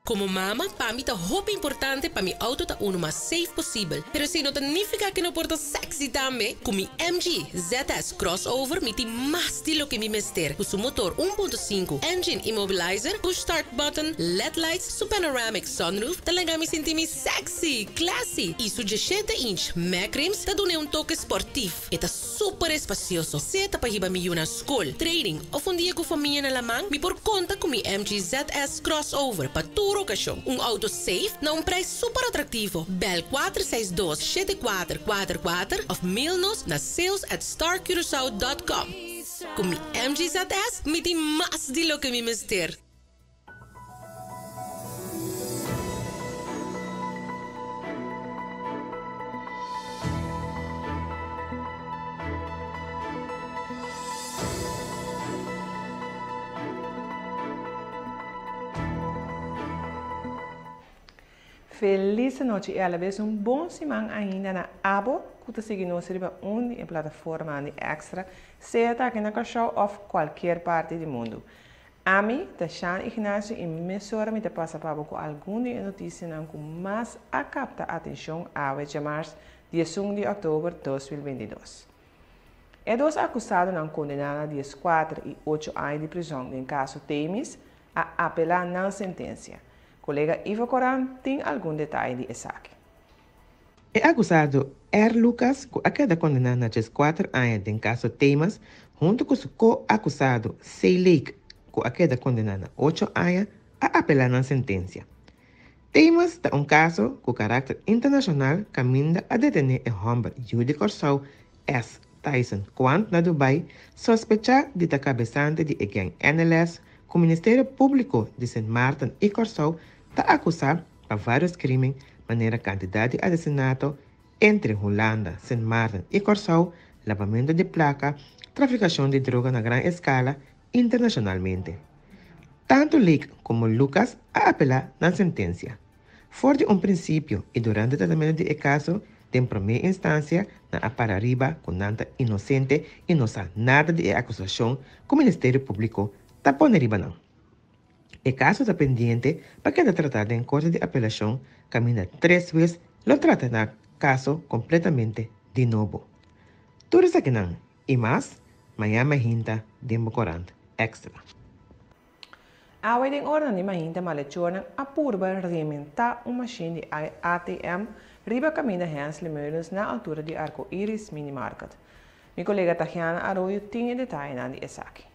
Como mama, para mim tá roupa importante para mi auto tá uno mais safe possível. Pero se não significa que não porta sexy também. Com mi MG ZS crossover, mi tem mais estilo que mi mister. Com seu motor 1.5, engine immobilizer, push start button, LED lights, super panoramic sunroof, talaga mi senti mi sexy, classy. E su 17-inch Mac rims, tá dune toque sportivo. E tá super espacioso. Se tá para hiba mi yuna school, training, of un dia com família na lamang, mi por conta com mi MG ZS crossover para tour ocasião. Auto safe na preço super atrativo. Bel 462-7444 of mail-nos na sales@starcuracao.com. Com mi MG ZS, mi tem mais de lo que mi mister. Feliz noite e alla vez bom semana ainda na abo que te siga nos riba em plataforma de extra, seja aqui na show of qualquer parte do mundo. A mim, Tashan Ignacio e mesora me te passa para com alguma notícia com mais a capta atenção a março, dia 1 de outubro de 2022. É dois acusados não condenados a 4 e 8 anos de prisão em caso Temis a apelar na sentença. Colega Ivo Coran tem algum detalhe de Isaac. É acusado Lucas, que acaba condenado a 4 anos em caso Temas, junto com seu co-acusado Seilik, que acaba condenado a 8 anos, a apelar na sentença. Temas é caso com caráter internacional que caminha a detener o homem Judy Corsau S. Tyson, quando na Dubai, sospechado de estar cabeçante de gang NLS, que o Ministério Público de St. Martin e Corsau está acusado por vários crimes, maneira quantidade de assassinato entre Holanda, St. Martin e Corsau, lavamento de placa, traficação de droga na grande escala internacionalmente. Tanto Lick como Lucas a apelar na sentença. Fora de princípio e durante o tratamento do caso, em primeira instância, na aparariba com nanta inocente e não sabe nada de acusação que o Ministério Público está pondo não. O caso está pendente para que tratado em corte de apelação, caminha 3 vezes, lo trata na caso completamente de novo. Tudo isso aqui não, e mais, Miami Hinta de Mocorante Extra. A wedding order de Mahinta Malechornan apurba rementar uma machine de ATM riba caminho Hensley Meulens na altura de Arco-Iris Minimarket. Minha colega Tatiana Arroyo tinha detalhe na de Isaac.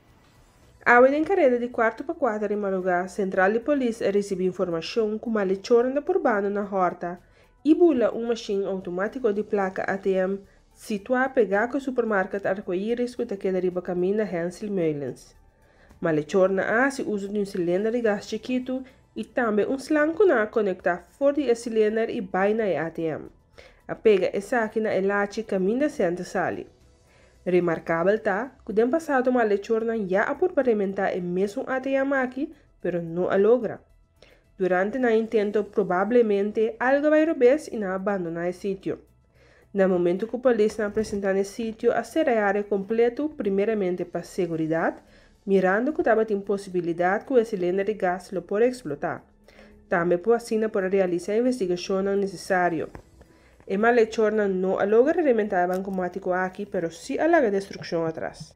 A wedding carreira de quarto para quatro em Malugá, Central de Polícia recebeu informação que Malechornan urbano na horta e bula machine automático de placa ATM situada pegar com o supermercado Arco-Iris que queda riba caminho Hensley Meulens. Malechorna se usa de cilindro de gás chiquito e também slang que conecta fora de cilindro e vai na ATM. A pega essa aqui na elache caminho centro sali. Remarcável tá que o passado Malechorna já a por experimentar o mesmo ATM aqui, pero não a logra. Durante o intento, provavelmente algo vai revés e não abandonar o sítio. No momento que a polícia apresenta o sítio, a área completo, primeiramente para segurança, mirando que estava tem possibilidade que o cilindro de gás lo pode explotar. Também por assim para realizar a investigação necessária. E Malechorna não logra reventar o banco automático aqui, pero sim alaga destruição atrás.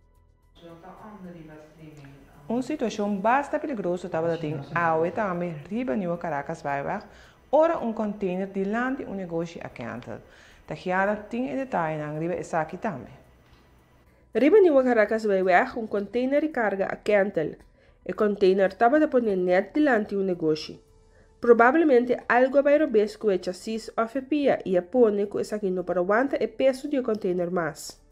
Uma situação bastante perigosa estava tendo a também riba New Caracas Byweg, ora container de land um negócio a Cantel. Tachiara tem detalhe na riba Isaac também. Riba New Caracas Byweg container de carga a Cantel. O container estava de poner net delante um negócio. Provavelmente algo vai revés com o chassis ofepia e a pone que essa aqui não para aguentar o peso do container mais.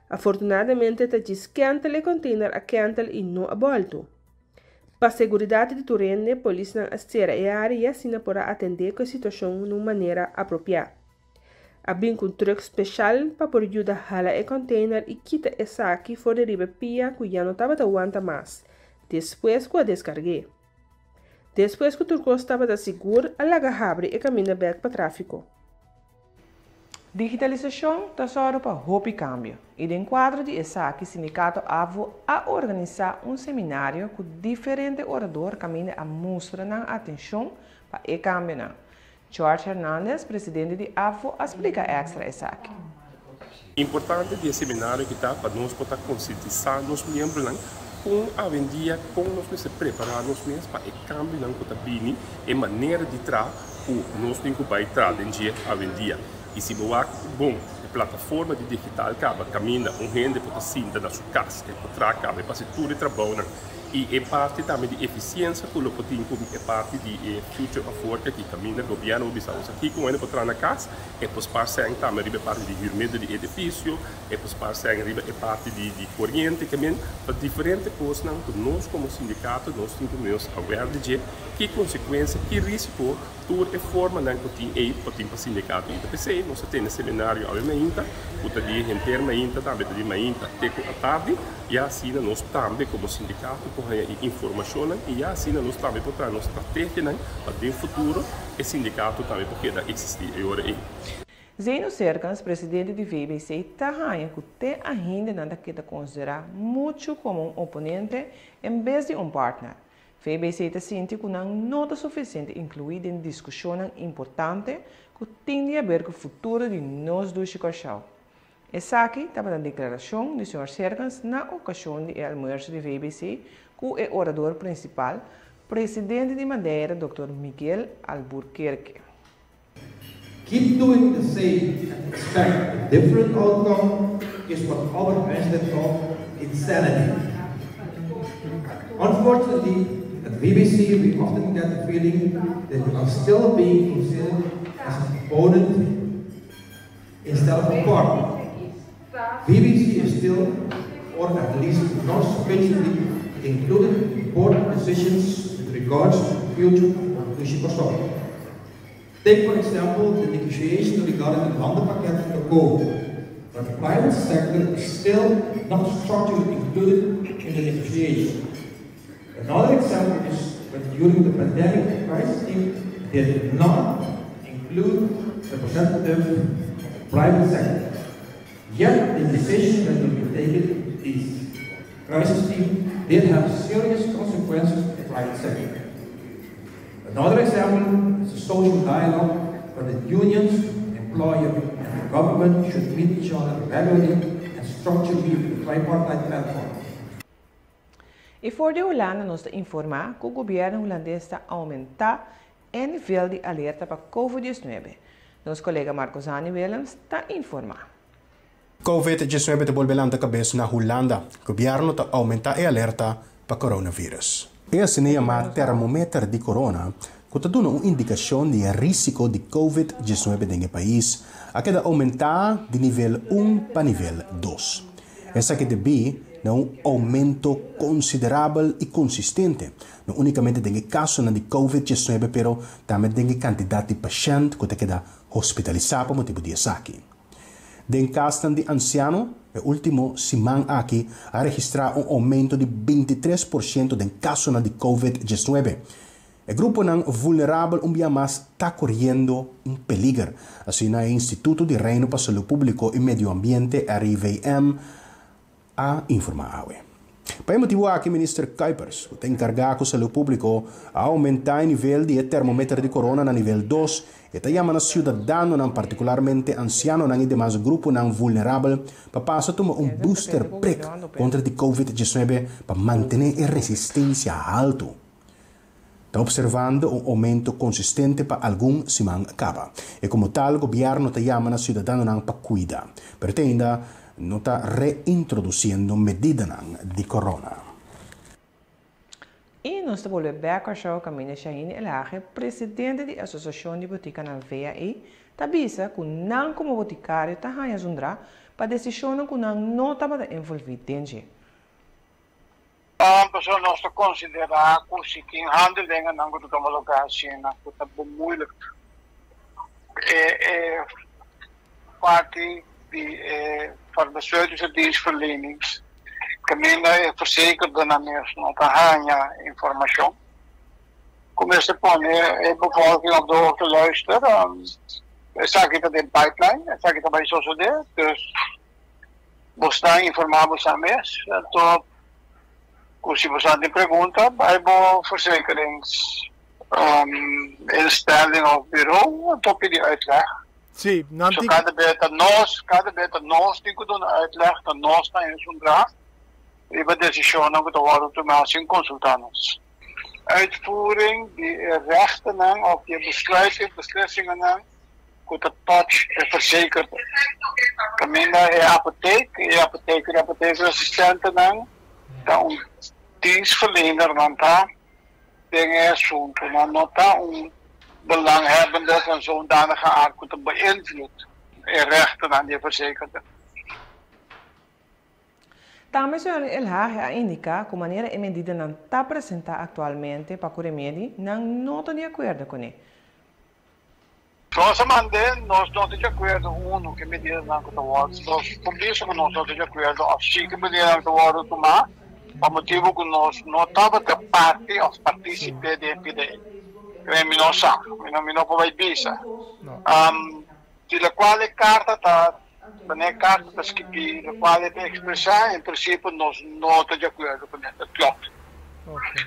Afortunadamente, está diz Cantel o container a Cantel e não a volto. Para a segurança do terreno, a polícia estera a área e assim para atender a situação de uma maneira apropriada. Abrim um truque especial para poder ajudar a jalar o container e quitar essa aqui fora de riba pia que já não estava aguentando mais. Depois que a descarguei. Depois que o turco estava seguro, a laga abre e caminha back para tráfico. Digitalização está só para roupa e câmbio. E no quadro de ESAC, o Sindicato AVO a organizar um seminário com diferentes oradores que a mostrar a atenção para o câmbio. Jorge Hernandes, presidente de AVO, explica extra ESAC. Importante de seminário que está para nós poder conscientizar os membros com a vendia, com nós se preparar nós mesmos para o câmbio que está vindo e maneira de trabalhar o nós temos que trabalhar a vendia. E se bom, a plataforma de digital caminha gente para sinta na sua casa, para trabalhar, para tudo trabalho. E é parte também de eficiência que o é parte de future of work que caminha o governo observa aqui com ele para na casa é para passar também é parte de governo de edifício é para passar é parte de corrente também para diferentes coisas que nós como sindicato nós temos aware de que consequência que risco toda a forma que tem aí para o sindicato ITPC nós temos seminário ao mainta o dia inteiro mainta também de mainta até a tarde e assim nós também como sindicato com informação e assim nós também para nossa estratégia para o futuro e sindicato também porque da existir agora aí. Zeno Sercans, presidente do VBC, está que tem ainda não queda considerar muito como um oponente em vez de um partner. VBC está sente que não nota suficiente incluída em discussão importante que tem a ver com o futuro de nós do Chicochau. Essa aqui estava na declaração do Sr. Sercans na ocasião do almoço do VBC com o orador principal, presidente de Madeira, Dr. Miguel Albuquerque. Keep doing the same and expect a different outcome is what Albert Einstein called insanity. Unfortunately, at VBC we often get the feeling that we are still being considered as an opponent instead of a partner. VBC is still, or at least not sufficiently, included in important decisions with regards to the future of Lucifer. Take for example the negotiation regarding the Landenpakket Cocoa, but the private sector is still not structurally included in the negotiation. Another example is when during the pandemic the crisis team did not include representatives of the private sector. Yet the decision that will be taken is crisis team did have serious consequences for the private sector. Another example is the social dialogue where the unions, employer and the government should meet each other regularly and structurally the tripartite platform. E voor de Holanda nos informar que o governo holandês está a aumentar o nível de alerta para COVID-19. Nosso colega Marcos Ani Willems está a informar. COVID-19 te volve a cabeça na Holanda. O governo está a aumentar a alerta para coronavírus. Esse é o termômetro de corona, que está dando uma indicação de risco de COVID-19 no país, a que aumentar de nível 1 para nível 2. Essa que deve um aumento considerável e consistente, não unicamente de casos de COVID-19, mas também de quantidade de pacientes que estão hospitalizados por motivo de saque. Den caso de anciano, o último semana aqui a registrar um aumento de 23% de casos de COVID-19. O grupo vulnerável dia mais está correndo peligro. Assim, o Instituto de Reino para a Saúde Pública e Medio Ambiente, RIVM, a informar. Para motivo aqui, o ministro Kuipers, que tem encarregado da saúde pública a aumentar o nível de termômetro de corona no nível 2 e está chamando cidadãos, particularmente ancianos e demais grupos vulneráveis, para passar a tomar booster prick contra a COVID-19 para manter a resistência alta. Está observando aumento consistente para algum semana acaba. E como tal, o governo está chamando a cidadãos para cuidar. Pero ainda não está reintroduzindo medidas de corona. E nós estamos voltando ao show Camila Shahini Elage, presidente da Associação de Botica na VAI, avisa que não como boticário está ganhando para decisão que não estava envolvido dentro. Pessoal, nós consideramos que se quem handelingen não que tomar lugar assim, que está bem moeilijk. Parte de farmaceutische dienstverlenings. Camina é verzekerd na mesmo, não ganha informação. Como se põe, é bevolking op de hoogte luisteren. essa aqui está em pipeline, essa aqui também só de, dus você informado sabe mês, então se você tem pergunta, vai bo verzekeringinstelling of bureau, dan top je die uitleg. Sim, não so, cada vez nós tem que dar uitleg, dan nós está em zo'n draad. E a decisão não que worden tomar sem consultar-nos. Uitvoering, die rechten of die besluiten, beslissingen, que de touch é verzekerd. Camina é apotheker-assistenten, dan dienstverlener, dan daar dingen assunto, dan daar belanghebbende van zo'n danige aard kunnen beïnvloeden en rechten aan die verzekerde. Também o senhor Elhag indica que a maneira e medida não está apresentada atualmente para o remédio não está de acordo com ele. Nós não estamos de acordo com que medida não está nós começamos não estamos de acordo com que medida não está tomar, por motivo que nós não estamos de parte ou participar da epidemia. Queremos não sabe, não pode visa. De la quale carta está wanneer kaarten dat de kwaliteit expressar, in principe nós não estamos de acordo com isso, klopt.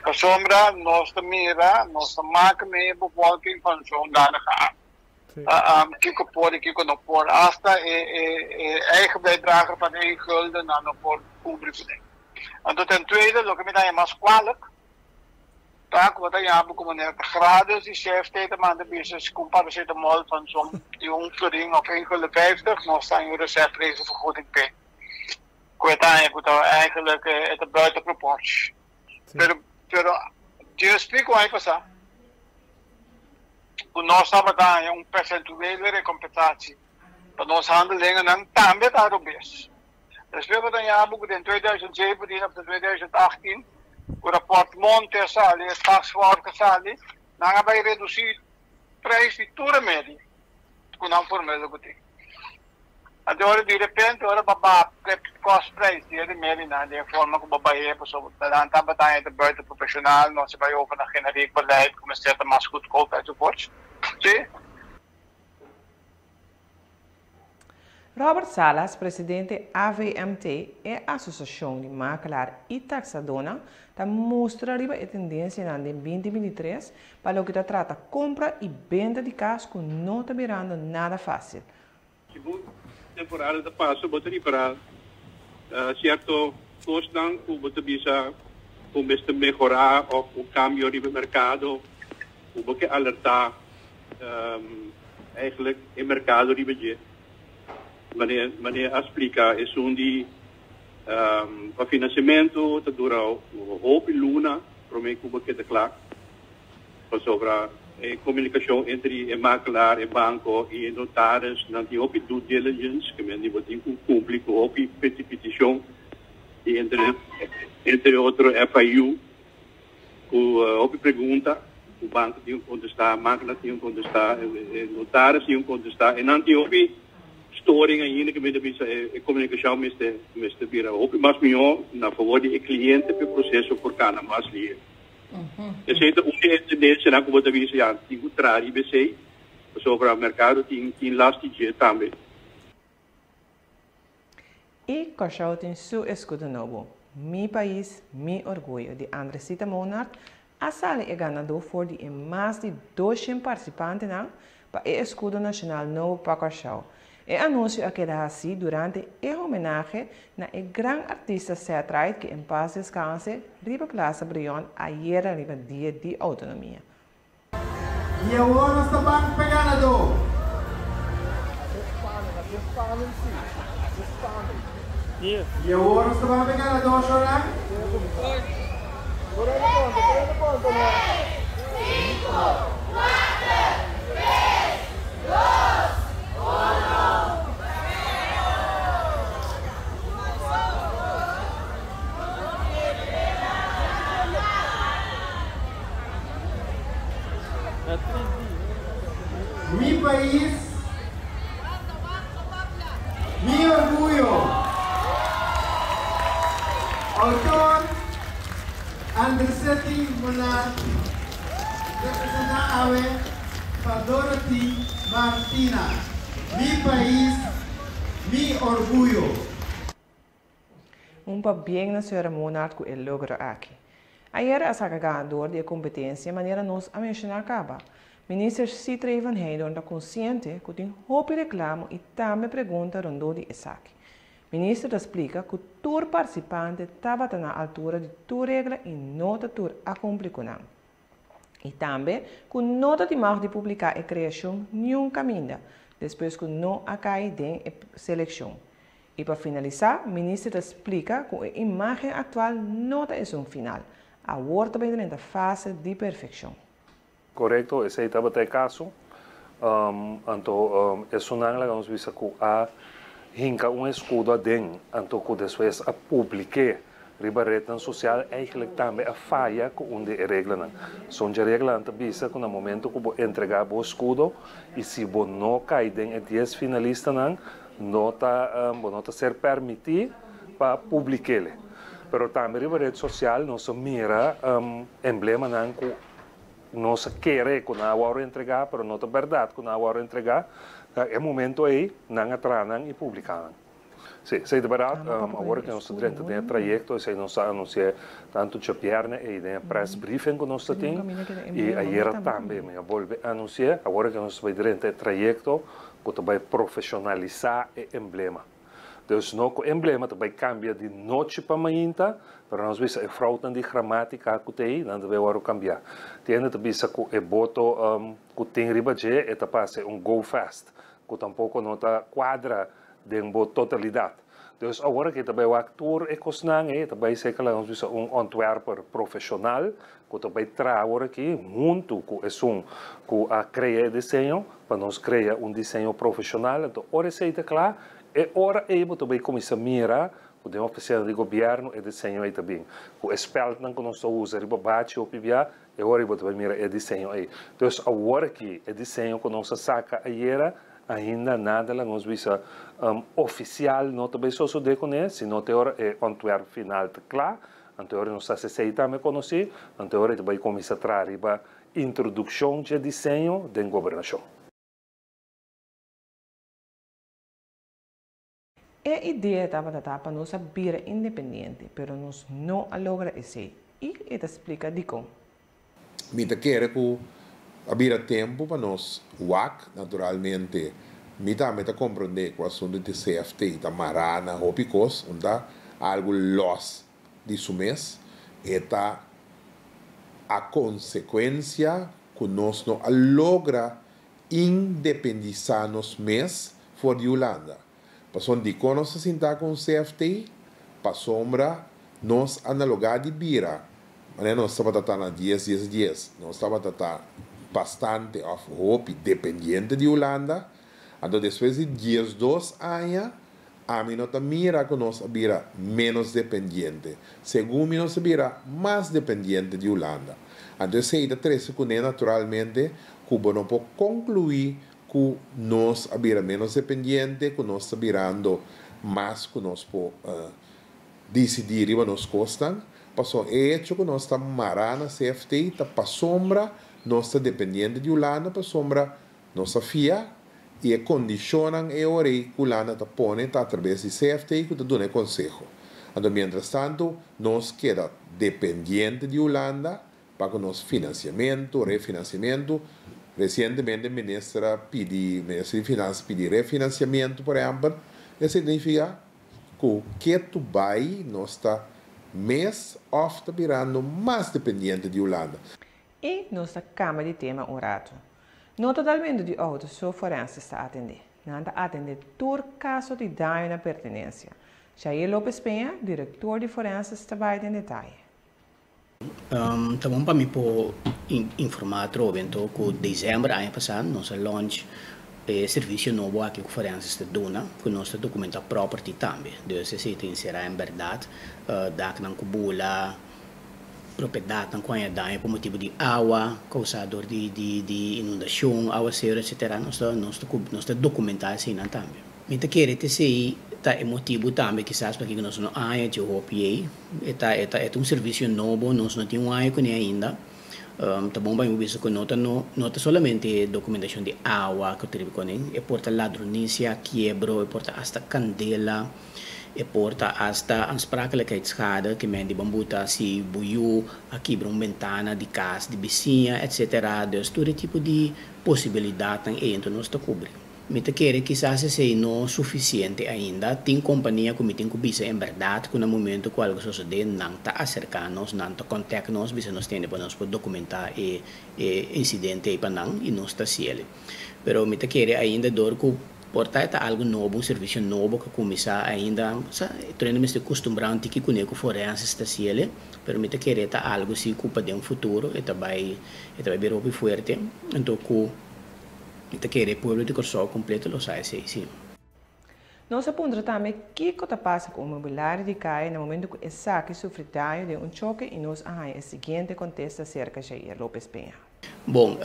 A sombra, nós maken mee bevolking van zo'n danige aard. Kiko pode, kiko não pode, hasta eigen bijdrage van 1 gulden aan een público. En ten tweede, lo que me da mais kwalijk, tak wat je hebt como net graden, die chef tegen man de business paracetamol van zo'n jongvloeding of 1,50 gulden, nog staan je receptrezenvergoeding P. Eigenlijk het buiten proportie. Pero eu explico aí passar. Nós estamos dando percentuele recompensatie. Para nós handelingen também está obes. Dus we hebben dan ja in 2017 of 2018 o rapport Monte Sali, het taskforce Sali, dan hebben wij reduceerd prijs die toeren medie. Kun aan formele goeding. En door die repente ora baba cost prijs die de medie na die vorm ko baba je zo dan betaal de buiten professional, nog ze bij over naar generiek beleid, kom eens zetten maar goedkoop enzovoorts. Zie? Robert Salas, presidente AVMT e Associação de Makelaar e Taxadona, está mostrando a tendência em 2023 para o que trata compra e venda de carros que não está virando nada fácil. Temporada de passo, botaria para certo custo que você bisa começa a melhorar o câmbio de mercado, o que alertar eigenlijk o mercado de budget. Wanneer explica é de financiamento que dura hoop luna, para mim como que é claro, sobre a comunicação entre o makelaar, o banco e notários, não tem hoop due diligence, que men die tem cumprir com hoop petição e entre outro FIU, com hoop pergunta, o banco tem contestar, o makelaar tem contestar, notários tem contestar, e não tem hoop storing ainda que a comunicação mestre vira mas melhor na favor de cliente para o processo por cada mais ali. Essa é uma tendência na como também já tem que trazer IBC sobre o mercado tem last year também. E Cachau tem seu escudo novo. Mi país, mi orgulho de Andresita Monart, a sala é ganador for de mais de 200 participantes para o escudo nacional novo para Cachau. O anúncio aquela assim durante a homenagem na grande artista teatral que em paz descanse riba Plaza Brion ayer riba dia de autonomia. E agora nós estamos pegando. E agora nós estamos pegando, Chorão? 5, 4, 3, 2, 1. Mi país, mi orgullo. Autor Andresita Monart, representante para Dorothy Martina, mi país, mi orgullo. Bem na senhora Monarch com ele logro aqui. Ayer as ganador de competência maneira nós a mencionar acaba. Minister Citra Van Heydon está consciente que tem roupa reclamo e também pergunta rondou de Isaac. Minister explica que todo participante estava na altura de toda regra e nota toda a cumprir com ela. E também que nota de mag de publicar a criação nenhum caminho, depois que não a cair em seleção. E para finalizar, o ministro explica que a imagem atual não é um final. Agora também na fase de perfeição. Correto, esse estava até caso. Então, é uma vamos ver que a hinca escudo adem, então que depois a publique ribarreta social eigenlijk também a falha com onde é regra não. São de regra anta bisa que no momento que você entregar o escudo e se você não cai em 10 finalistas não está ser permitido para publicar. Pero também ribarreta social não se mira emblema não que não se quer que não hora entregar, pero não é verdade que não hora entregar. É momento aí não atranan e publicar. Sim, sei de verdade, agora que nós temos um trajeto, sei não anuncia tanto de perna e de press briefing que nós temos e ayer também me volve anunciar agora que nós vamos dentro do trajeto que vai profissionalizar o emblema. Então, não o emblema vai cambiar de noite para manhã, mas nós vemos a fraude de gramática que tem, não deve agora cambiar. Tem que ver que o voto que tem ribaje é passa go fast, que tampouco não está quadra de uma totalidade. Então, agora que também o ator é cosnang, também sei que nós vemos Antwerper profissional, que também traz agora aqui, junto com a criar desenho, para nós criar desenho profissional. Então, agora sei que claro, é hora aí também começar a mirar o oficial de governo e desenho aí também. O espelho que nós usamos, riba bate ou pibia, é hora aí também mirar o desenho aí. Então, agora que o desenho que nós saca aí ainda nada lá nós vimos oficial não também só de conhecer, se não tem hora é Antwerp final tá claro, anterior nós se também conhecer, anterior também começa a trazer a introdução de desenho da governação. A ideia estava para nós abrir independente, mas nós não logra isso. E ele explica de como. Mita quer que abrir tempo para nós, WAC, naturalmente, mita compreender que o assunto de CFT, da marana, hopicos, onde algo loss de su mês, eta a consequência que nós não logra independizar nos mês fora de Holanda. Passou de quando se sentar com o CFT, para sombra, nós analogar de bira. Mas nós estamos tratando 10. Nós estamos tratando bastante of hope, dependente de Holanda. Então, depois de 2 anos, a mim não mira que nós vira menos dependente. Segundo nós vira mais dependente de Holanda. Então, se ainda 3 segundos, naturalmente, Cuba não pode concluir que nós vira menos dependente, que nós estamos virando mais que nós podemos decidir o que nos custam. Passou o hecho que nós estamos marando CFT, para sombra, nós estamos dependentes de Holanda, para sombra, nós FIA, e condicionam a hora que Holanda está pondo através de CFT que está dando conselho. Então, mientras tanto, nós queda dependentes de Holanda para que nós financiamento, refinanciamento. Recentemente, a ministra de Finanças pediu refinanciamento, por exemplo. Isso significa que tu vai, nós está mês ofta virando mais dependente de Holanda. E nossa Câmara de tema orado. Não totalmente de autos só forense está a atender. Não está a atender todo caso de dano na pertenência. Jair Lopes Penha, diretor de forense, está em detalhe. Também para mim por informar trovento que dezembro ano passado nosso launch serviço novo aqui que forense está dando, que nosso documento property também. Então se tem será em verdade da que não cubula propriedade não conhece dano por motivo de água, causador de inundação, água serra, etc. Nós documentar assim também. Então quer dizer tá é motivo também que sabe que nós não há de OPA, é um serviço novo, nós não temos um ano ainda. Também vai visto que nota solamente documentação de água que tem com ele, e porta ladronícia, quiebro, e porta hasta candela, e porta hasta aansprakelijkheidsschade, que men die bambuta si buiu, aqui ventana de casa, de vizinha, etc. Dus todo tipo de possibilidade em então nós está cobrir. Me te quer quizás se não suficiente ainda, tem companhia que me tem que bisa em verdade que no momento que algo sucede não está acercar-nos, não está contactar-nos, bisa nós temos para nós documentar e incidente para não e nós está cielo. Pero me te quer ainda dor que portar algo novo, um serviço novo que começar ainda, treino me se acostumbrando que coneco forense está cielo, pero me te quer algo se culpa de um futuro e vai vir muito forte, então que quer o povo de Corsol completo lo sai sim. Nós apontamos também que está passando com o imobiliário de Caia no momento que o saque sofre dano de choque e nós o seguinte contesta acerca de Jair Lopes Penha. Bom,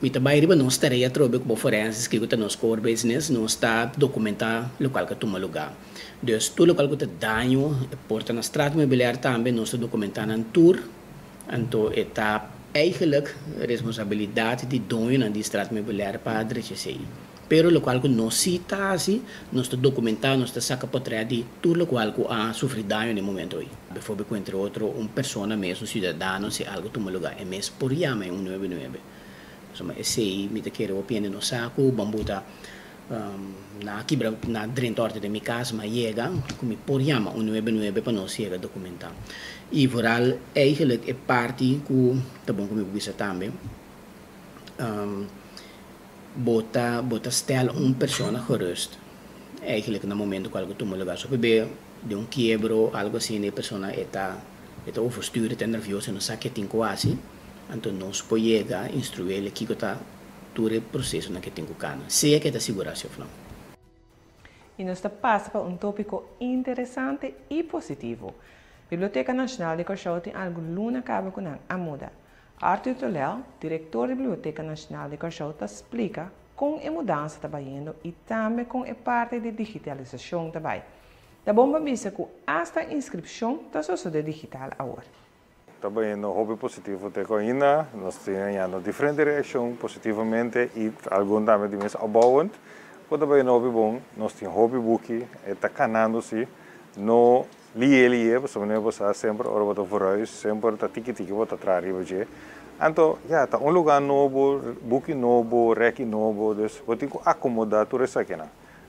me também riba nós tarefa trobe com forenses que está nos core business, nós está documentar local que toma lugar. Dus todo local que está dano, porta na estrada imobiliária também nós está documentando em tour, então está eigenlijk responsabilidade de dono na distrato imobiliário para adressar. Pero lo qual que não cita assim, nós está documentando, nós está saca portrait de tudo lo qual que ha sofrido dano no momento aí. Before entre outro, pessoa mesmo, cidadão, se algo toma lugar, é mesmo por chama 199. Insomma, esse aí me quer opinião no saco, bambuta na quebra na drentorte de minha casa, mas chega, como por chama 199 para nós chega documentar. E vooral eigenlijk é parte que tá bom como eu também bota stel pessoa gerust eigenlijk no momento que algo toma lugar so bebê de quiebro algo assim a pessoa está overstuur está nerviosa não sabe que tem quase então nós pode instruir ele que está todo o processo na que tem cana se é que está seguração ou não. E nós está passando para tópico interessante e positivo. Biblioteca Nacional de Corsol tem algo luna cabo com a muda. Arthur Tolel, diretor da Biblioteca Nacional de Corsol, explica como a mudança está indo e também com a parte de digitalização também. Da bomba visa que hasta a inscrição está só de digital agora. Também no hobby positivo te coina, nós temos diferentes reações positivamente e algum também de mais opbouwend. Quando também no hobby bom, nós temos hobby book, está canando-se no lie, persoonlijk was sempre ora wat vooruit, sempre dat tiki wat atrás riba. Então, ja, tá lugar novo, book novo, rec novo, dus wat ik acomodar tudo isso aqui, né?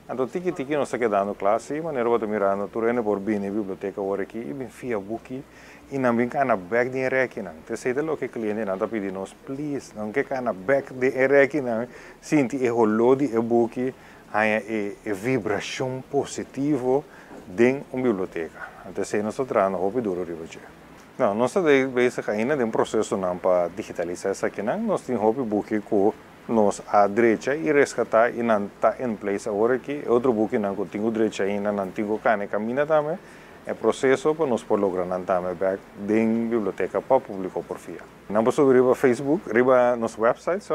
Então, tiki nós aqui dando classe, maneira wat mirando, tudo é por bem biblioteca agora aqui, e bem via book, e não bem cana back de rec, né? Te sei de lo que cliente não tá pedindo, please, não que cana back de rec, né? Sinti e rolo de book, aí é vibração positivo dentro biblioteca. Então, se nós estamos no duro riba. Não, nós estamos ainda em processo para digitalizar isso aqui, nós temos hobby book que nós à direita e resgatar e não está em place agora aqui, outro book não tem direita ainda não tem cane caminha também, é processo para nós por lograr não também back dentro biblioteca para público por via. Não posso riba Facebook, riba nosso website,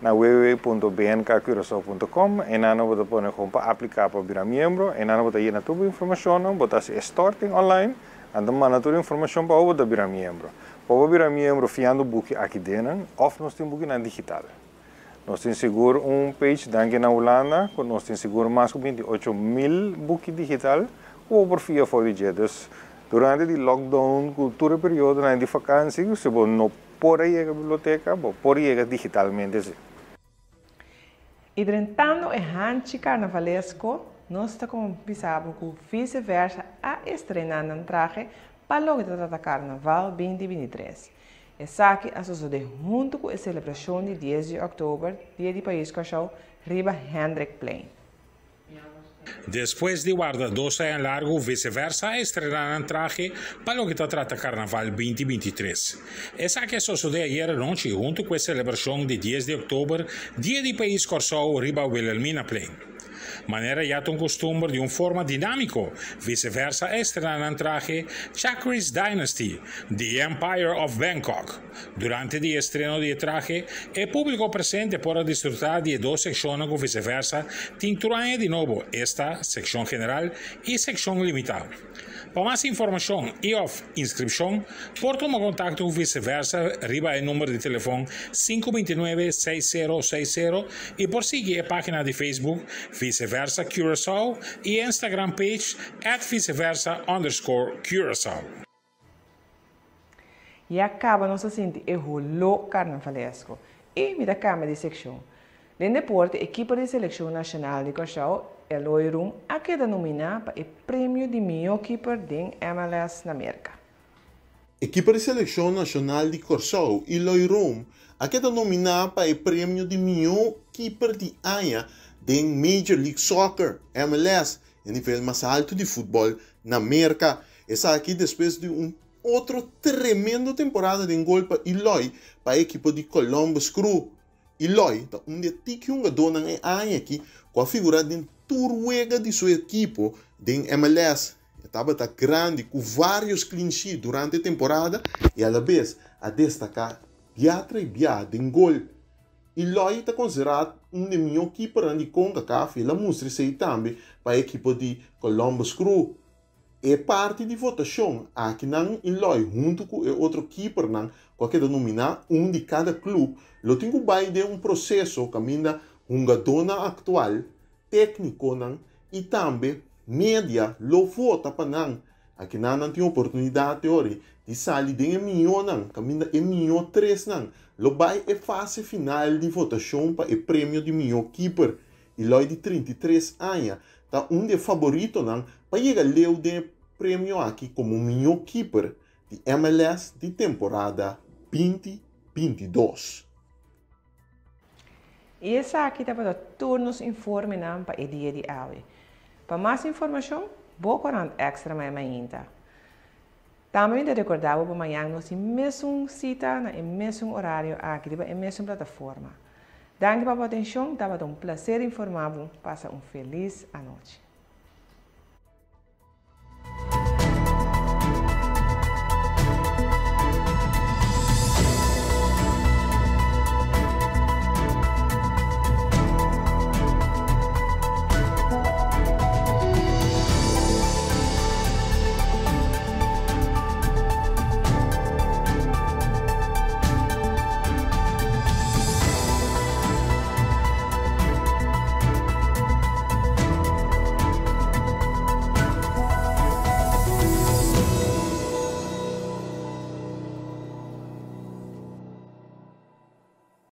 na www.bnkcuraçao.com e nós vamos pôr para aplicar para virar membro e nós vamos ir na toda a informação, botar se starting online, então manda toda a informação para o virar membro. Para virar membro, fiando book aqui dentro, ou nós temos book na digital. Nós temos seguro page daqui na Holanda, nós temos seguro mais de 28.000 book digital, ou por via for dias. Durante o lockdown, todo o período de vacância, se você não pode ir à biblioteca, pode ir digitalmente. E durante o Hanchi Carnavalesco, nós estamos pensando que vice-versa a estrenar na traje para o Carnaval 2023. Essa aqui associada junto com a celebração de 10 de outubro, dia de País Corsol, riba Hendrik Plein. Después de guardar 2 años largos, viceversa, estrenarán traje para lo que trata Carnaval 2023. Esa que sucedió ayer noche junto con la celebración de 10 de octubre, Día de País Corsol, riba Wilhelmina Plein. Manera ya un costumbre de una forma dinámico, viceversa estrenan traje Chakri's Dynasty, The Empire of Bangkok. Durante el estreno de traje, el público presente podrá disfrutar de dos secciones o viceversa, tinturan de nuevo esta sección general y sección limitada. Para más información y inscripción, por tomar contacto con viceversa, arriba el número de teléfono 529-6060 y por seguir la página de Facebook Viceversa Curaçao y Instagram page @viceversa_Curaçao. E acaba nosso senti e rolou carnavalesco. E me da câmera de secção. Dentro do deporte, a equipe de seleção nacional de Curaçao, Eloy Room, a queda nominada para o prêmio de melhor keeper de MLS na América. A equipe de seleção nacional de Curaçao, Eloy Room, a queda nominada para o prêmio de melhor keeper de AIA de Major League Soccer, MLS, a nível mais alto de futebol na América. Essa aqui depois de outra tremenda temporada de gol para Eloy, para a equipe de Columbus Crew. Eloy, onde tique jogador na AIA aqui, com a figura de turwega de sua equipe de MLS. Estava grande, com vários clean sheets durante a temporada e, à vez, a destacar biatra e biatra de gol. Eloy está considerado um dos melhores keepers de CONCACAF e ela mostra-se também para a equipe de Columbus Crew. É parte de votação aqui não Eloy, junto com o outro keeper, qualquer denominar de cada clube. Eu tenho de processo que ainda jogador atual, técnico e também média, lo vota para não. Aqui não tem oportunidade de sair de melhor que ainda é melhor 3 Lo vai é fase final de votação para o prêmio de melhor keeper. Eloy de 33 anos, tá de favorito para chegar ao de prêmio aqui como melhor keeper de MLS de temporada 2022. E essa aqui está para turnos informe para o dia de hoje. Para mais informação, vou correr extra mais ainda. Também te recordava para amanhã nós temos mesmo cita na mesmo horário aqui na mesma plataforma. Danke pela atenção, estava um prazer informar-vos. Passa feliz noite.